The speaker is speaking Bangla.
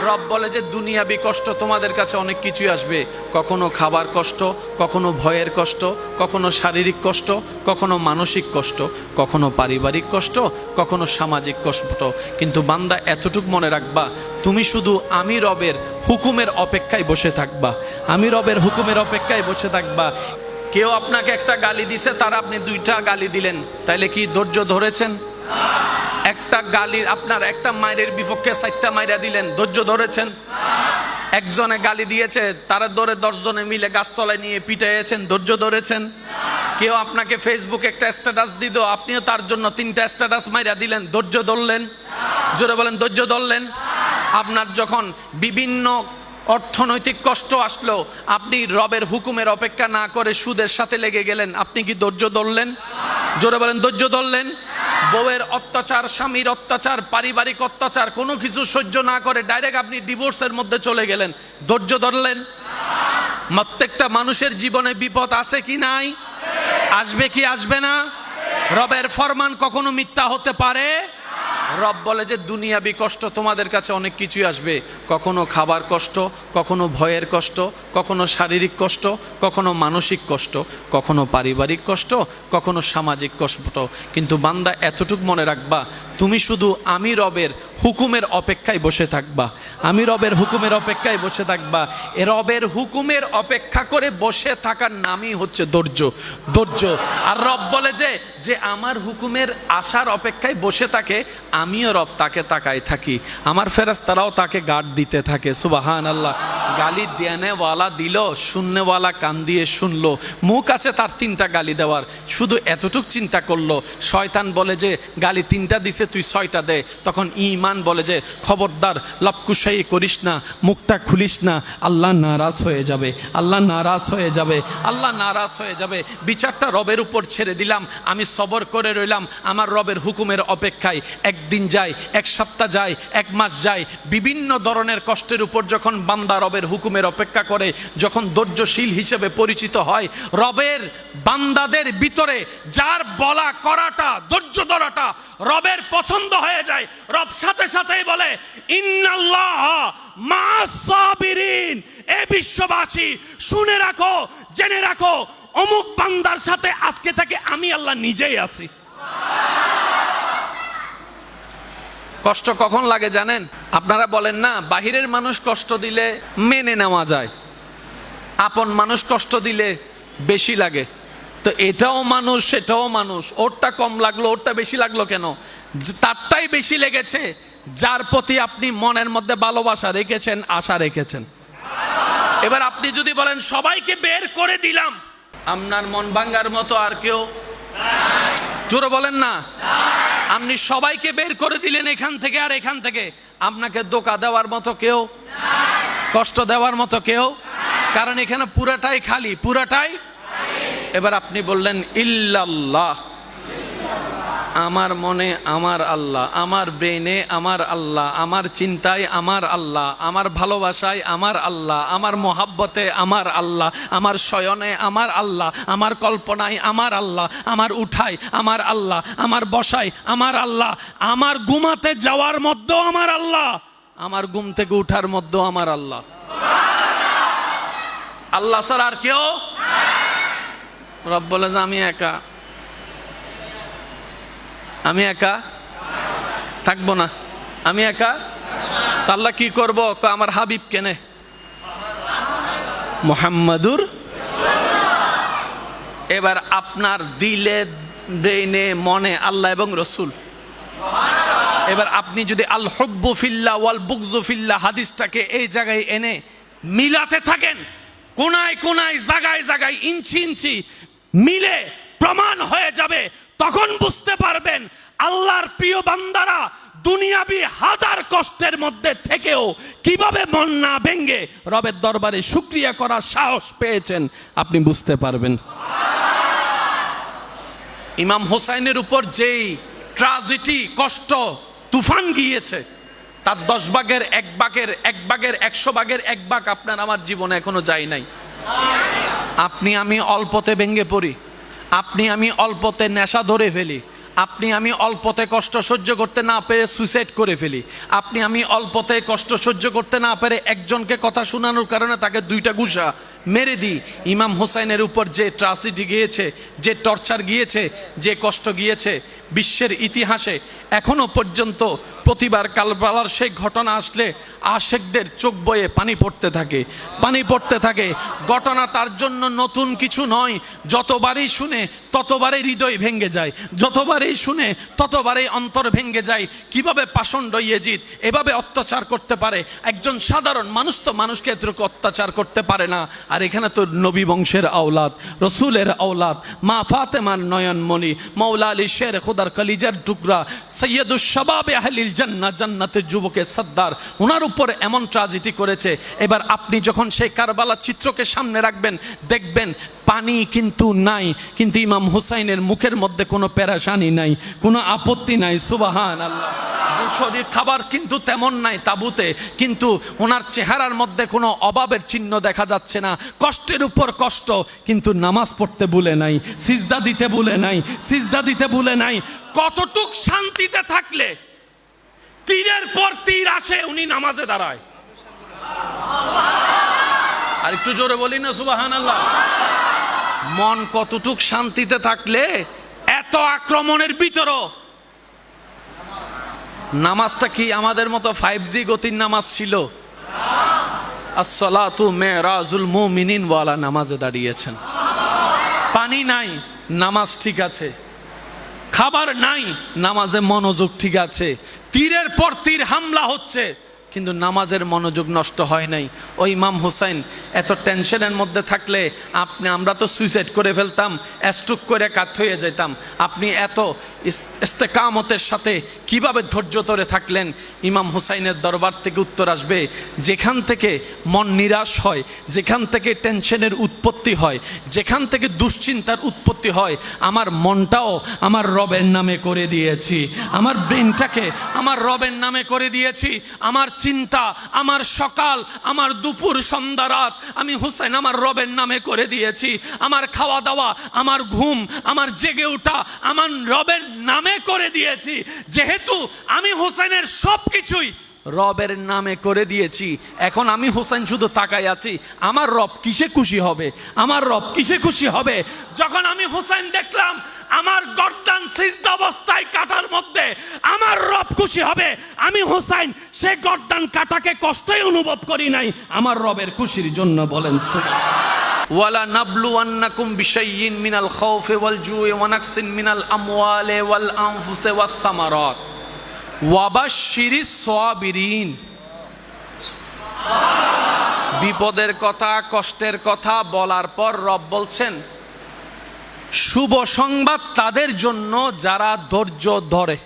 রব বলে যে দুনিয়াবি কষ্ট তোমাদের কাছে অনেক কিছুই আসবে, কখনো খাবার কষ্ট, কখনো ভয়ের কষ্ট, কখনো শারীরিক কষ্ট, কখনো মানসিক কষ্ট, কখনো পারিবারিক কষ্ট, কখনো সামাজিক কষ্ট। কিন্তু বান্দা এতটুক মনে রাখবা, তুমি শুধু আমি রবের হুকুমের অপেক্ষায় বসে থাকবা, আমি রবের হুকুমের অপেক্ষায় বসে থাকবা। কেউ আপনাকে একটা গালি দিছে, তার আপনি দুইটা গালি দিলেন, তাইলে কি ধৈর্য ধরেছেন? একটা গালির আপনার একটা মায়ের বিপক্ষে 4টা মাইরা দিলেন, ধৈর্য ধরেছেন? একজনে গালি দিয়েছে, তারা ধরে 10 জনে মিলে গাছতলায় নিয়ে পিটাইয়েছেন, ধৈর্য ধরেছেন? কেউ আপনাকে ফেসবুকে একটা স্ট্যাটাস দিল, আপনিও তার জন্য 3টা স্ট্যাটাস মাইরা দিলেন, ধৈর্য ধরলেন? জোরে বলেন, ধৈর্য ধরলেন? আপনার যখন বিভিন্ন অর্থনৈতিক কষ্ট আসলো, আপনি রবের হুকুমের অপেক্ষা না করে সুদের সাথে লেগে গেলেন, আপনি কি ধৈর্য ধরলেন? জোরে বলেন, ধৈর্য ধরলেন? বউয়ের অত্যাচার, স্বামীর অত্যাচার, পারিবারিক অত্যাচার, কোনো কিছু সহ্য না করে ডাইরেক্ট আপনি ডিভোর্সের মধ্যে চলে গেলেন, ধৈর্য ধরলেন? প্রত্যেকটা মানুষের জীবনে বিপদ আছে কি নাই? আসবে কি আসবে না? রবের ফরমান কখনো মিথ্যা হতে পারে? রব বলে যে দুনিয়াবি কষ্ট তোমাদের কাছে অনেক কিছুই আসবে, কখনো খাবার কষ্ট, কখনো ভয়ের কষ্ট, কখনো শারীরিক কষ্ট, কখনো মানসিক কষ্ট, কখনো পারিবারিক কষ্ট, কখনো সামাজিক কষ্ট। কিন্তু বান্দা এতটুক মনে রাখবা, তুমি শুধু আমি রবের হুকুমের অপেক্ষায় বসে থাকবা, আমি রবের হুকুমের অপেক্ষায় বসে থাকবা। এ রবের হুকুমের অপেক্ষা করে বসে থাকার নামই হচ্ছে ধৈর্য। ধৈর্য। আর রব বলে যে আমার হুকুমের আশার অপেক্ষায় বসে থাকে, আমিও রব তাকে তাকায় থাকি, আমার ফেরেশতারাও তাকে গার্ড দিতে থাকে। সুবহানাল্লাহ। গালি দেনেওয়ালা দিল, শুননেওয়ালা কান দিয়ে শুনলো। মুখ আছে তার 3টা গালি দেওয়ার, শুধু এতটুক চিন্তা করলো। শয়তান বলে যে গালি 3টা দিছে, তুই 6টা দে। তখন ঈমান বলে যে খবরদার, লপকুশাই করিস না, মুখটা খুলিস না, আল্লাহ নারাজ হয়ে যাবে, আল্লাহ নারাজ হয়ে যাবে, আল্লাহ নারাজ হয়ে যাবে। বিচারটা রবের উপর ছেড়ে দিলাম, আমি সবর করে রইলাম আমার রবের হুকুমের অপেক্ষায়। একদিন যায়, 1 সপ্তাহ যায়, 1 মাস যায়, বিভিন্ন ধরনের কষ্টের উপর যখন বান্দা রবের হুকুমের অপেক্ষা করে, যখন ধৈর্যশীল হিসেবে পরিচিত হয়, রবের বান্দাদের ভিতরে যার বলা করাটা, ধৈর্য ধরাটা রবের পছন্দ হয়ে যায়, রব সাথে সাথেই বলে ইন্নাল্লাহ মা'আস সাবিরিন। এ বিশ্ববাসী শুনে রাখো, জেনে রাখো, অমুক বান্দার সাথে আজকে থেকে আমি আল্লাহ নিজেই আছি। কষ্ট কখন লাগে জানেন? আপনারা বলেন না বাহিরের মানুষ কষ্ট দিলে মেনে নেওয়া যায়, আপন মানুষ কষ্ট দিলে বেশি লাগে। তো এটাও মানুষ, সেটাও মানুষ, ওরটা কম লাগলো, ওরটা বেশি লাগলো কেন? তারটাই বেশি লেগেছে যার প্রতি আপনি মনের মধ্যে ভালোবাসা রেখেছেন, আশা রেখেছেন। এবার আপনি যদি বলেন সবাইকে বের করে দিলাম, আপনার মন ভাঙ্গার মতো আর কেউ? জোরে বলেন না। আপনি সবাইকে বের করে দিলেন এখান থেকে আর এখান থেকে, আপনাকে ধোঁকা দেওয়ার মতো কেউ, কষ্ট দেওয়ার মতো কেউ? কারণ এখানে পুরাটাই খালি, পুরাটাই। এবার আপনি বললেন ইল্লাল্লাহ, আমার মনে আমার আল্লাহ, আমার ব্রেনে আমার আল্লাহ, আমার চিন্তায় আমার আল্লাহ, আমার ভালোবাসায় আমার আল্লাহ, আমার মোহাব্বতে আমার আল্লাহ, আমার শয়নে আমার আল্লাহ, আমার কল্পনায় আমার আল্লাহ, আমার উঠায় আমার আল্লাহ, আমার বসায় আমার আল্লাহ, আমার ঘুমাতে যাওয়ার মধ্যেও আমার আল্লাহ, আমার ঘুম থেকে উঠার মধ্যেও আমার আল্লাহ। আল্লাহ ছাড়া আর কেউ? রব বলে যে আমি একা, আমি একা থাকবো না, আমি একা। আল্লাহ কি করব? আমার হাবিব কেনে, মুহাম্মাদুর। এবার আপনার দিলে, ব্রেইনে, মনে আল্লাহ এবং রসুল। এবার আপনি যদি আল হুব্বু ফিল্লাহ ওয়াল বুগযু ফিল্লাহ হাদিসটাকে এই জায়গায় এনে মিলাতে থাকেন, কোনায় কোনায়, জায়গায় জায়গায়, ইঞ্চি ইঞ্চি মিলে প্রমাণ হয়ে যাবে, তখন বুঝতে পারবেন আল্লাহর প্রিয় বান্দারা দুনিয়াবি হাজার কষ্টের মধ্যে থেকেও কিভাবে মন না ভেঙে রবের দরবারে শুকরিয়া করার সাহস পেয়েছেন, আপনি বুঝতে পারবেন। ইমাম হোসাইনের উপর যেই ট্র্যাজেডি, কষ্ট, তুফান গিয়েছে, তার 10 ভাগের 1 ভাগের 1 ভাগের 100 ভাগের 1 ভাগ আপনার আমার জীবনে এখনো যায় নাই। আপনি আমি অল্পতে ভেঙে পড়ি, আপনি আমি অল্পতে নেশা ধরে ফেলি, আপনি আমি অল্পতে কষ্ট সহ্য করতে না পেরে সুইসাইড করে ফেলি, আপনি আমি অল্পতে কষ্ট সহ্য করতে না পেরে একজনকে কথা শোনানোর কারণে তাকে 2টা ঘুষা মেরে দিই। ইমাম হুসাইনের উপর যে ট্রাজেডি গিয়েছে, যে টর্চার গিয়েছে, যে কষ্ট গিয়েছে, বিশ্বের ইতিহাসে এখনো পর্যন্ত প্রতিবার কারবালার সেই ঘটনা আসলে আশেকদের চোখ বয়ে পানি পড়তে থাকে, পানি পড়তে থাকে। ঘটনা তার জন্য নতুন কিছু নয়, যতবারই শুনে ততবারই হৃদয় ভেঙে যায়, যতবারই শুনে ততবারই অন্তর ভেঙে যায়। কিভাবে পাষণ্ড ইয়েজিদ এভাবে অত্যাচার করতে পারে? একজন সাধারণ মানুষ তো মানুষকে এতটুকু অত্যাচার করতে পারে না। আর এখানে তো নবী বংশের আওলাদ, রসুলের আওলাদ, মা ফাতেমার নয়নমণি, মৌলা আলী শের খুদার কলিজার টুকরা, সৈয়দুস শাবাবে আহলিল জান্নাহ, জান্নাতের যুবকের সর্দার, ওনার উপর এমন ট্রাজেডি করেছে। এবার আপনি যখন সেই কারবালার চিত্রকে সামনে রাখবেন, দেখবেন পানি কিন্তু নাই, কিন্তু ইমাম হুসাইনের মুখের মধ্যে কোনো পেরেশানি নাই, কোনো আপত্তি নাই। সুবহানাল্লাহ। শরীর খাবার কিন্তু তেমন নাই তাবুতে, কিন্তু ওনার চেহারার মধ্যে কোনো অভাবের চিহ্ন দেখা যাচ্ছে না। কষ্টের উপর কষ্ট, কিন্তু নামাজ পড়তে ভুলে নাই, সিজদা দিতে ভুলে নাই, সিজদা দিতে ভুলে নাই। কতটুক শান্তিতে থাকলে তীরের পর তীর আসে, উনি নামাজে দাঁড়ায়। আর একটু জোরে বলি না সুবহানাল্লাহ। মন কতটুক শান্তিতে থাকলে এত আক্রমণের ভিতরও নামাজটা কি আমাদের মতো 5G গতির নামাজ ছিল? আসসালাতু মেরাজুল মুমিনিন ওয়ালা নামাজে দাঁড়িয়েছেন। পানি নাই, নামাজ ঠিক আছে। খাবার নাই, নামাজে মনোযোগ ঠিক আছে। তীরের পর তীর হামলা হচ্ছে, কিন্তু নামাজের মনোযোগ নষ্ট হয় নাই। ওই ইমাম হুসাইন এত টেনশনের মধ্যে থাকলে আমরা তো সুইসাইড করে ফেলতাম, স্ট্রোক করে কাত হয়ে যেতাম। আপনি এত ইস্তেকামতের সাথে কিভাবে ধৈর্য ধরে থাকলেন? ইমাম হুসাইনের দরবার থেকে উত্তর আসবে, যেখান থেকে মন নিরাশ হয়, যেখান থেকে টেনশনের উৎপত্তি হয়, যেখান থেকে দুশ্চিন্তার উৎপত্তি হয়, আমার মনটাও আমার রবের নামে করে দিয়েছি, আমার ব্রেনটাকে আমার রবের নামে করে দিয়েছি। আমার চিন্তা, আমার সকাল, আমার দুপুর, সন্ধ্যা, রাত আমি হুসাইন আমার রবের নামে করে দিয়েছি। আমার খাওয়া দাওয়া, আমার ঘুম, আমার জেগে ওঠা আমার রবের নামে করে দিয়েছি। যেহেতু আমি হুসাইনের সবকিছুই রবের নামে করে দিয়েছি, এখন আমি হুসাইন শুধু তাকাই আছি, আমার রব কিসে খুশি হবে? আমার রব কিসে খুশি হবে? যখন আমি হুসাইন দেখলাম আমার গর্দান সিজদা অবস্থায় কাটার মধ্যে, আমার রব খুশি হবে। আমি হুসাইন সে গর্দান কাটাকে কষ্টই অনুভব করি নাই, আমার রবের খুশির জন্য। বলেন সুবহানাল্লাহ। ওয়ালা নাবলুওয়ান্নাকুম বিশাইইন মিনাল খাউফি ওয়াল জুই ওয়া নাকসিন মিনাল আমওয়ালি ওয়াল আনফুসি ওয়াস সামারাত ওয়া বাশশিরিস সাবিরিন। বিপদের কথা, কষ্টের কথা বলার পর রব বলছেন, শুভ সংবাদ তাদের জন্য যারা ধৈর্য ধরে।